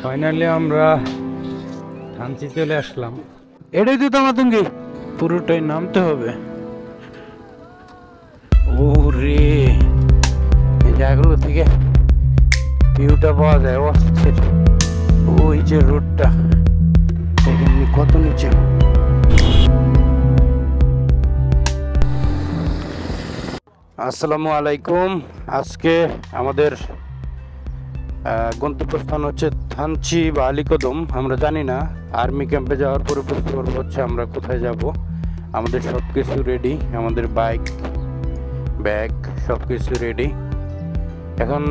Finally আমরা থানচি চলে আসলাম। এটাই তো তামাতুঙ্গি, পুরোটাই নামতে হবে। ওরে এই জায়গাগুলো থেকে ভিউটা পাওয়া যায় অস্থির। ওই যে রোডটা এখানে কত নিচে। আসসালামু আলাইকুম। আজকে আমাদের গন্তব্যস্থান হচ্ছে থানচি বা আলীকদম। আমরা জানি না, আর্মি ক্যাম্পে যাওয়ার পরে বুঝতে পারবো হচ্ছে আমরা কোথায় যাব। আমাদের সব কিছু রেডি, আমাদের বাইক, ব্যাগ সব কিছু রেডি। এখন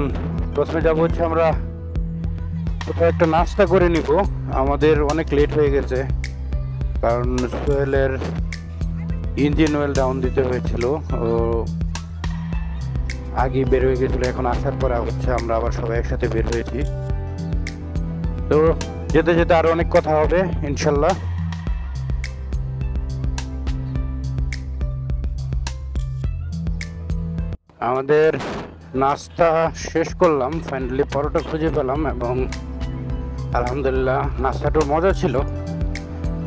প্রথমে যাব হচ্ছে আমরা কোথাও একটা নাস্তা করে নিব। আমাদের অনেক লেট হয়ে গেছে, কারণ সোহেলের ইঞ্জিন অয়েল ডাউন দিতে হয়েছিল, ও আগে বের হয়ে গেছিলো। এখন আসার পরে হচ্ছে আমরা আবার সবাই একসাথে বের হয়েছি। তো যেতে যেতে আরো অনেক কথা হবে ইনশাল্লাহ। আমাদের নাস্তা শেষ করলাম, ফাইনালি পরোটা খুঁজে পেলাম এবং আলহামদুলিল্লাহ নাস্তাটাও মজা ছিল।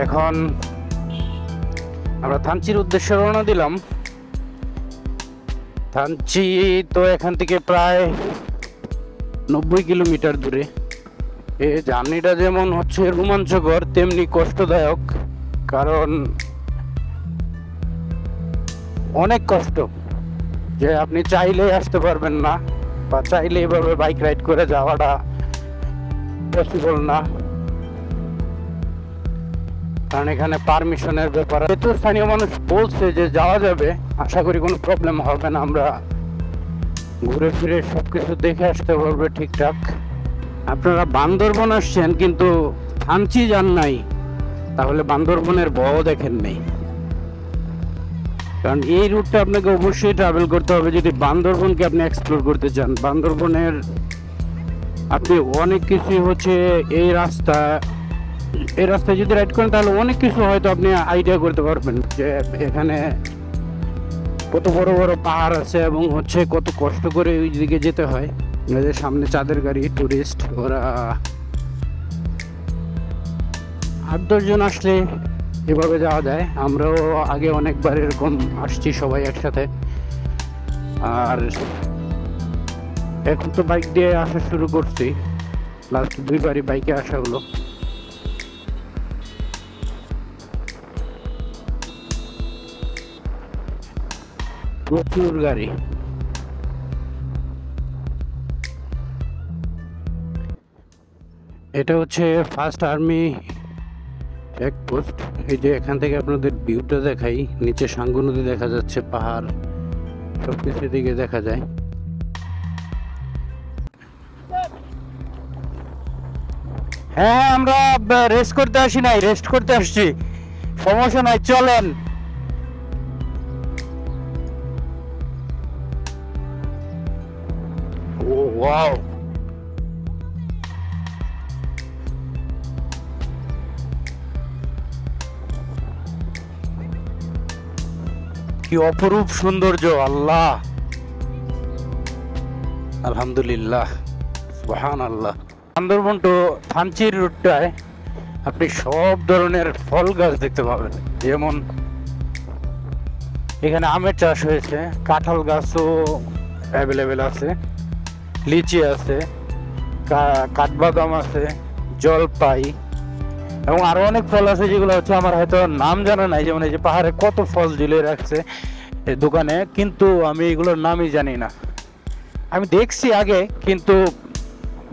এখন আমরা থানচির উদ্দেশ্যে রওনা দিলাম। থানচি তো এখান থেকে প্রায় 90 কিলোমিটার দূরে। এই জার্নিটা যেমন হচ্ছে রোমাঞ্চকর, তেমনি কষ্টদায়ক, কারণ অনেক কষ্ট। যে আপনি চাইলেই আসতে পারবেন না, বা চাইলে এভাবে বাইক রাইড করে যাওয়াটা পসিবল না, কারণ এখানে পারমিশনের ব্যাপার। যেহেতু স্থানীয় মানুষ বলছে যে যাওয়া যাবে, আশা করি কোনো প্রবলেম হবে না। আমরা ঘুরে ফিরে সবকিছু দেখে আসতে পারবে ঠিকঠাক। আপনারা বান্দরবন আসছেন কিন্তু থানচি যান নাই, তাহলে বান্দরবনের বও দেখেন নাই। কারণ এই রুটটা আপনাকে অবশ্যই ট্রাভেল করতে হবে যদি বান্দরবনকে আপনি এক্সপ্লোর করতে চান। বান্দরবনের আপনি অনেক কিছু হচ্ছে এই রাস্তায় যদি রাইড করেন তাহলে অনেক কিছু হয়তো আপনি আইডিয়া করতে পারবেন যে এখানে কত বড় বড় পাহাড় আছে এবং হচ্ছে কত কষ্ট করে ওই দিকে যেতে হয়। এদের সামনে চাঁদের গাড়ি, টুরিস্ট, ওরা 8-10 জন আসলে এভাবে যাওয়া যায়। আমরাও আগে অনেকবার এরকম আসছি সবাই একসাথে। আর এখন তো বাইক দিয়ে আসা শুরু করছি, লাস্ট 2বারই বাইকে আসা হলো। প্রচুর গাড়ি। এটা হচ্ছে ফার্স্ট আর্মি চেকপোস্ট। এই যে এখান থেকে আপনাদের ভিউটা দেখাই, নিচে সাঙ্গু নদী দেখা যাচ্ছে, পাহাড় সবকিছু দিকে দেখা যায়। হ্যাঁ, আমরা রেস্ট করতে আসি নাই, রেস্ট করতে আসছি, সমস্যা নাই, চলেন। ও ওয়াও, কি অপরূপ সৌন্দর্য! আল্লাহ, আলহামদুলিল্লাহ, সুবহানাল্লাহ। বান্দরবন টু থানচির রুটটায় আপনি সব ধরনের ফল গাছ দেখতে পাবেন। যেমন এখানে আমের চাষ হয়েছে, কাঁঠাল গাছও অ্যাভেলেবেল আছে, লিচি আছে, কাঠবাদাম আছে, জলপাই এবং আরো অনেক ফল আছে যেগুলো হচ্ছে আমার হয়তো নাম জানা নাই। যেমন এই যে পাহাড়ে কত ফল ঝুলিয়ে রাখছে এই দোকানে, কিন্তু আমি এগুলোর নামই জানি না। আমি দেখছি আগে, কিন্তু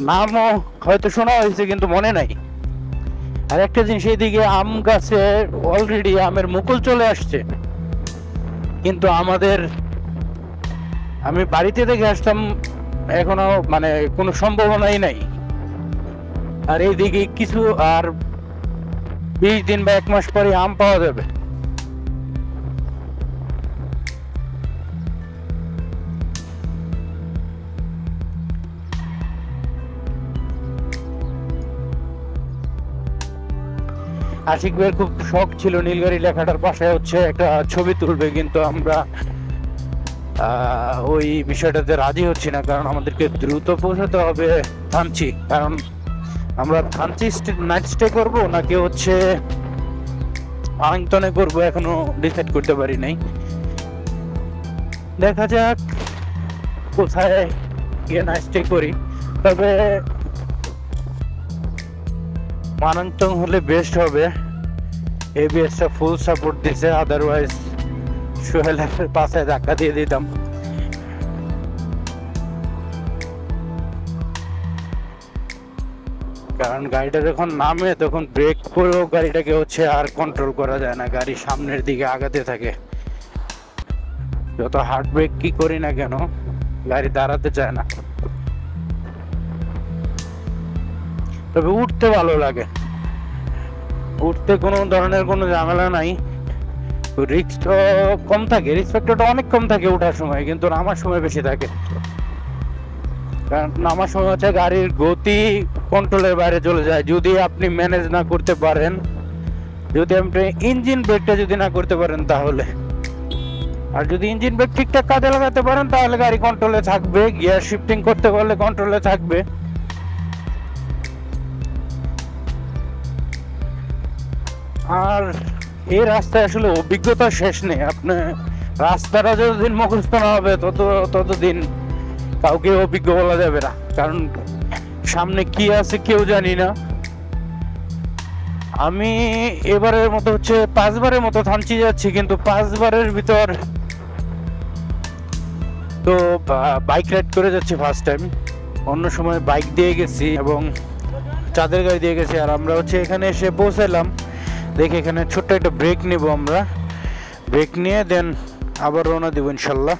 নামও হয়তো শোনা হয়েছে কিন্তু মনে নাই। আর একটা জিনিস, এইদিকে আম গাছে অলরেডি আমের মুকুল চলে আসছে, কিন্তু আমি বাড়িতে দেখে আসতাম, এখনো মানে কোনো সম্ভাবনাই নাই। আর এইদিকে কিছু আর 20 দিন বা 1 মাস পরে আম পাওয়া যাবে। আশিক ভাইয়ের খুব শখ ছিল নীলগাড়ি লেখাটার পাশে হচ্ছে একটা ছবি তুলবে, কিন্তু আমরা ওই বিষয়টাতে রাজি হচ্ছি না, কারণ আমাদেরকে দ্রুত পৌঁছাতে হবে থানচি। কারণ আমরা থানচি নাইট স্টে করবো নাকি হচ্ছে আর্লিংটনে করবো এখনো ডিসাইড করতে পারি নাই। দেখা যাক কোথায় গিয়ে নাইট স্টে করি। তবে আর্লিংটন হলে বেস্ট হবে, এবিএসটা ফুল সাপোর্ট দিছে, আদারওয়াইজ সোহেলের পাশে ধাক্কা দিয়ে দিতাম। কারণ গাড়িটা যখন নামে তখন ব্রেক করেও গাড়িটাকে হচ্ছে আর কন্ট্রোল করা যায় না, গাড়ি সামনের দিকে আগাতে থাকে। যত হার্ড ব্রেক কি করি না কেন গাড়ি দাঁড়াতে চায় না। তবে উঠতে ভালো লাগে, উঠতে কোনো ধরনের কোনো ঝামেলা নাই, রিস্ক কম থাকে, রিস্ক ফ্যাক্টরটা অনেক কম থাকে ওঠার সময়, কিন্তু নামার সময় বেশি থাকে। কারণ নামার সময় হচ্ছে গাড়ির গতি কন্ট্রোলের বাইরে চলে যায় যদি আপনি ম্যানেজ না করতে পারেন, যদি আপনি ইঞ্জিন ব্রেকটা যদি না করতে পারেন তাহলে। আর যদি ইঞ্জিন ব্রেক ঠিকঠাক কাজে লাগাতে পারেন তাহলে গাড়ি কন্ট্রোলে থাকবে, গিয়ার শিফটিং করতে পারলে কন্ট্রোলে থাকবে। আর এই রাস্তায় আসলে অভিজ্ঞতা শেষ নেই, আপনি রাস্তাটা যতদিন মুখস্থ না হবে ততদিন কাউকে অভিজ্ঞ বলা যাবে না। কারণ সামনে কি আছে কেউ জানি না। আমি এবারের মতো হচ্ছে 5 বারের মতো থানচি যাচ্ছি, কিন্তু 5 বারের ভিতর তো বাইক রাইড করে যাচ্ছি ফার্স্ট টাইম। অন্য সময় বাইক দিয়ে গেছি এবং চাঁদের গাড়ি দিয়ে গেছি। আর আমরা হচ্ছে এখানে এসে পৌঁছালাম, দেখি এখানে ছোট্ট একটা ব্রেক নেব, আমরা ব্রেক নিয়ে দেন আবার রওনা দেব ইনশাল্লাহ।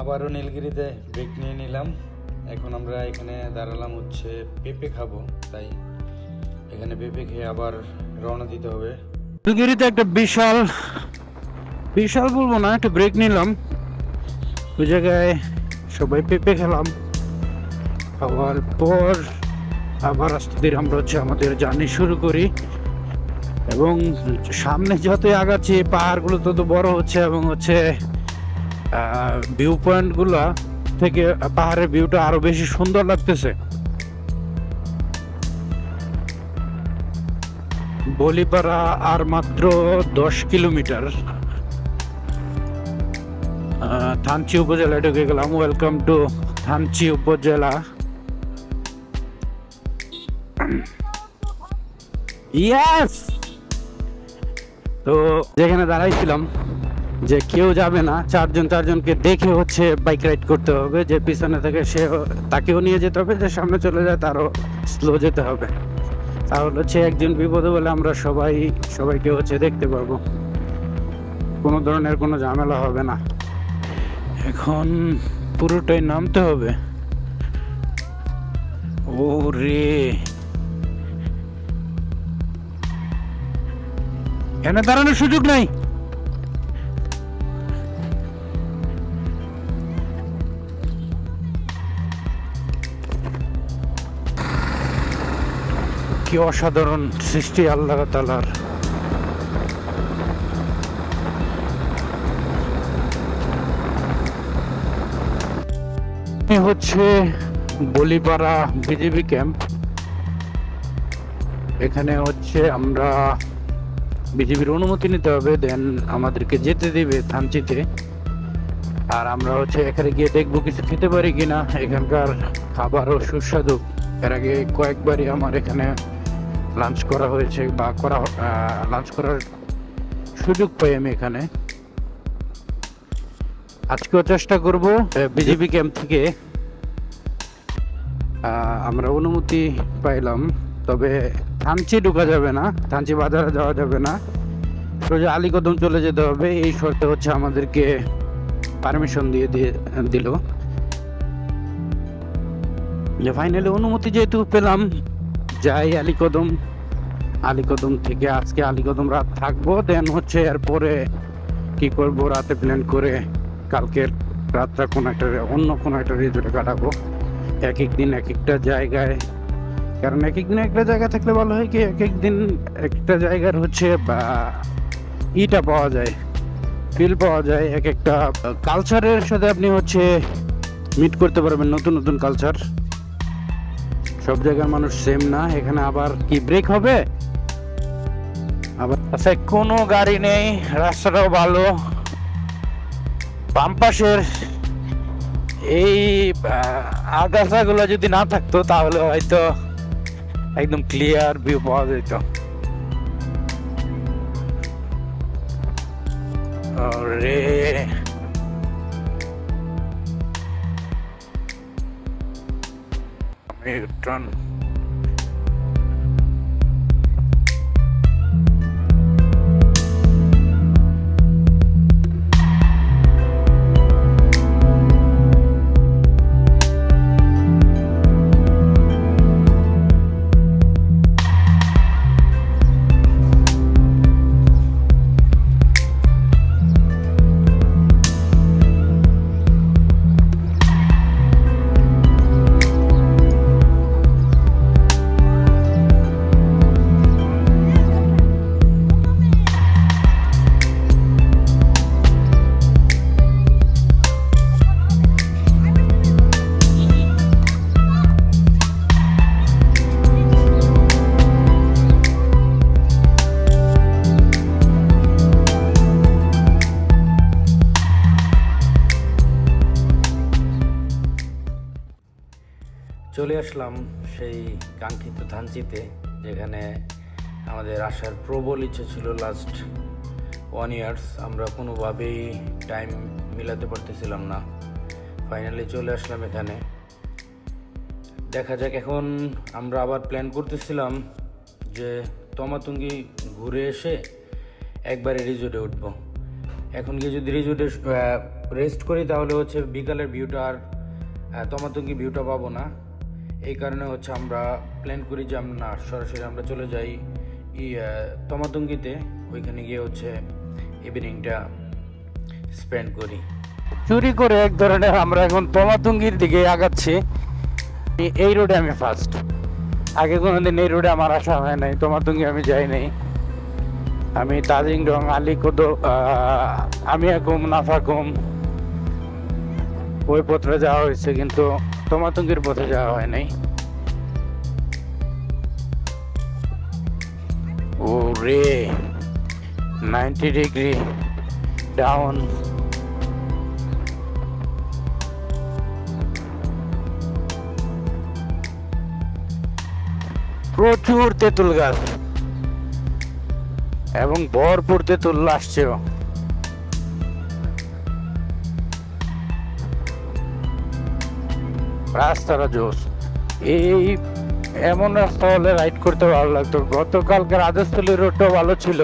আবারও নীলগিরিতে ব্রেক নিয়ে নিলাম। এখন আমরা এখানে দাঁড়ালাম হচ্ছে পেঁপে খাবো, তাই এখানে পেঁপে খেয়ে আবার রওনা দিতে হবে। নীলগিরিতে একটা বিশাল বলবো না, একটা ব্রেক নিলাম, ওই জায়গায় সবাই পেঁপে খেলাম। খাওয়ার পর আবার আস্তে ধীরে আমরা হচ্ছে আমাদের জার্নি শুরু করি। এবং সামনে যতই আগাচ্ছি পাহাড়গুলো তত বড় হচ্ছে এবং হচ্ছে ভিউ পয়েন্ট গুলা থেকে পাহাড়ের ভিউটা আরো বেশি সুন্দর লাগতেছে। বলিপাড়া আর মাত্র 10 কিলোমিটার থানচি উপজেলা ঢুকে গেলাম। ওয়েলকাম টু থানচি উপজেলা। ইয়েস, তো যেখানে দাঁড়াইছিলাম যে কেউ যাবে না, চারজনকে দেখে হচ্ছে বাইক রাইড করতে হবে, যে পিছনে থেকে সে তাকেও নিয়ে যেতে হবে, যে সামনে চলে যায় তারও স্লো যেতে হবে, তাহলে হচ্ছে একজন বিপদে বলে আমরা সবাইকে হচ্ছে দেখতে পারবো, কোনো ধরনের কোনো ঝামেলা হবে না। এখন পুরোটাই নামতে হবে। ওরে এখানে দাঁড়ানোর সুযোগ নাই। কি অসাধারণ সৃষ্টি আল্লাহ তাআলার। হচ্ছে বলিপাড়া বিজিবি ক্যাম্প। এখানে হচ্ছে আমরা বিজিবির অনুমতি নিতে হবে, দেন আমাদেরকে যেতে দিবে থানচিতে। আর আমরা হচ্ছে এখানে গিয়ে দেখবো কিছু খেতে পারি কিনা, এখানকার খাবারও সুস্বাদু। এর আগে কয়েকবারই আমার এখানে লাঞ্চ করা হয়েছে বা লাঞ্চ করার সুযোগ পাই আমি এখানে। আজকেও চেষ্টা করব। বিজিবি ক্যাম্প থেকে আমরা অনুমতি পাইলাম, তবে থানচি ঢোকা যাবে না, থানচি বাজারে যাওয়া যাবে না, সোজা আলীকদম চলে যেতে হবে। এই শর্তে হচ্ছে আমাদেরকে পারমিশন দিল। যে ফাইনালি অনুমতি যেহেতু পেলাম, যাই আলীকদম থেকে আজকে আলীকদম রাত থাকবো, দেন হচ্ছে এরপরে কি করব, রাতে প্ল্যান করে কালকের রাতটা অন্য কোনো একটা রিসোর্টে কাটাবো। এক এক দিন এক একটা জায়গায়, কারণ এক এক দিন একটা জায়গায় থাকলে ভালো হয় কি, এক এক দিন একটা জায়গার হচ্ছে ইটা পাওয়া যায়, ফিল পাওয়া যায়, এক একটা কালচারের সাথে আপনি হচ্ছে মিট করতে পারবেন, নতুন নতুন কালচার। সব জায়গার মানুষ সেম না। এখানে আবার কি ব্রেক হবে আবার, আচ্ছা কোনো গাড়ি নেই, রাস্তাটাও ভালো। বাম পাশের এই আগাছাগুলো যদি না থাকতো তাহলে হয়তো একদম ক্লিয়ার ভিউ পাওয়া যেত। রে ট্রান চলে আসলাম সেই কাঙ্ক্ষিত থানচিতে, যেখানে আমাদের আসার প্রবল ইচ্ছে ছিল লাস্ট 1 ইয়ার্স। আমরা কোনোভাবেই টাইম মিলাতে পারতেছিলাম না, ফাইনালি চলে আসলাম এখানে। দেখা যাক, এখন আমরা আবার প্ল্যান করতেছিলাম যে তমাতুঙ্গি ঘুরে এসে একবারে রিজোর্টে উঠব। এখন গিয়ে যদি রিজোর্টে রেস্ট করি তাহলে হচ্ছে বিকালের ভিউটা আর তমাতুঙ্গি ভিউটা পাবো না। এই কারণে হচ্ছে আমরা প্ল্যান করি যে আমরা সরাসরি আমরা চলে যাই তমাতুঙ্গিতে, ওইখানে গিয়ে হচ্ছে ইভিনিংটা স্পেন্ড করি। চুরি করে এক ধরনের আমরা এখন তমাতুঙ্গির দিকে আগাচ্ছি। এই রোডে আমি ফার্স্ট, আগে কোনোদিন এই রোডে আমার আসা হয় নাই, তমাতুঙ্গি আমি যাই নাই। আমি তাজিংডং, আলীকদম, আমিয়াকুম, নাফাকুম ওই পথে যাওয়া হয়েছে, কিন্তু তমাতুঙ্গির পথে যাওয়া হয় নাই। ও রে 90 ডিগ্রি ডাউন। প্রচুর তেঁতুল গাছ এবং ভরপুর তেঁতুল আসছেও। রাস্তাটা জোস, এই এমন রাস্তা হলে রাইড করতে ভালো লাগতো। গতকালকে রাজস্থলী রোডটাও ভালো ছিল,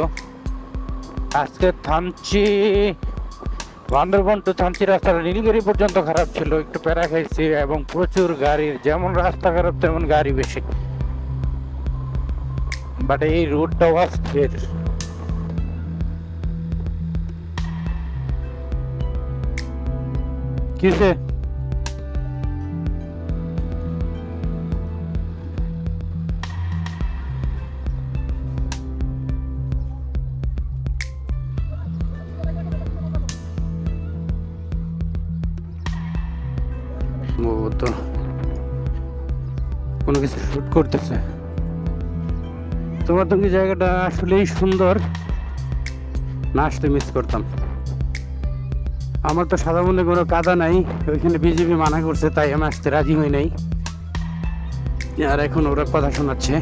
আজকে থানচি বান্দরবন টু থানচি রাস্তাটা নীলগিরি পর্যন্ত খারাপ ছিল, একটু প্যারা খাইছি। এবং প্রচুর গাড়ির, যেমন রাস্তা খারাপ তেমন গাড়ি বেশি, বাট এই রোডটাও অস্থির। কিসে তো কোনো কিছু শুট করতেছে। তোমার তুমি জায়গাটা আসলেই সুন্দর, না আসলে মিস করতাম। আমার তো সাদা মনে কোনো কাদা নাই, ওইখানে বিজেপি মানা করছে, তাই আমি আসতে রাজি হই নাই। আর এখন ওরা কথা শোনাচ্ছে,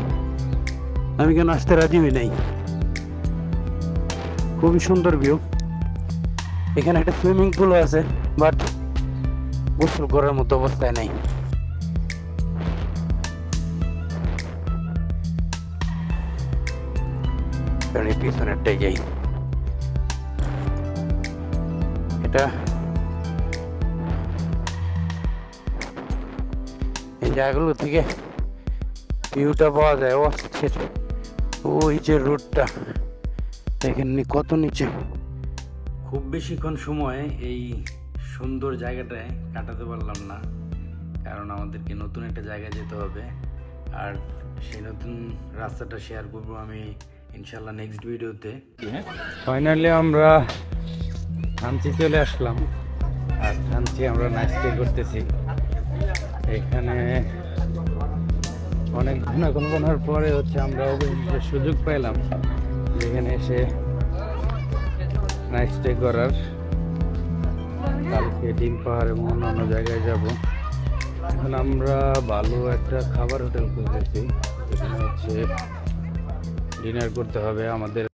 আমি কেন আসতে রাজি হই নাই। খুবই সুন্দর ভিউ। এখানে একটা সুইমিং পুলও আছে, বাট গোসল করার মতো অবস্থায় নাই। পিছনেরটাই যাই, এটা জায়গাগুলো থেকে ভিউটা পাওয়া যায় অস্থির। ওই যে রোডটা দেখেন কত নিচে। খুব বেশিক্ষণ সময় এই সুন্দর জায়গাটায় কাটাতে পারলাম না, কারণ আমাদেরকে নতুন একটা জায়গায় যেতে হবে। আর সেই নতুন রাস্তাটা শেয়ার করবো আমি ইনশাল্লাহ নেক্সট ভিডিওতে। ফাইনালি আমরা থানচি চলে আসলাম, আর থানচি আমরা নাইট স্টে করতেছি। এখানে অনেক ঘনাঘনার পরে আমরা অবশেষে সুযোগ পেলাম এখানে এসে নাইট স্টে করার। কালকে ডিম পাহাড় এবং অন্যান্য জায়গায় যাব। এখন আমরা ভালো একটা খাবার হোটেল খুঁজতেছি, এখানে ডিনার করতে হবে আমাদের।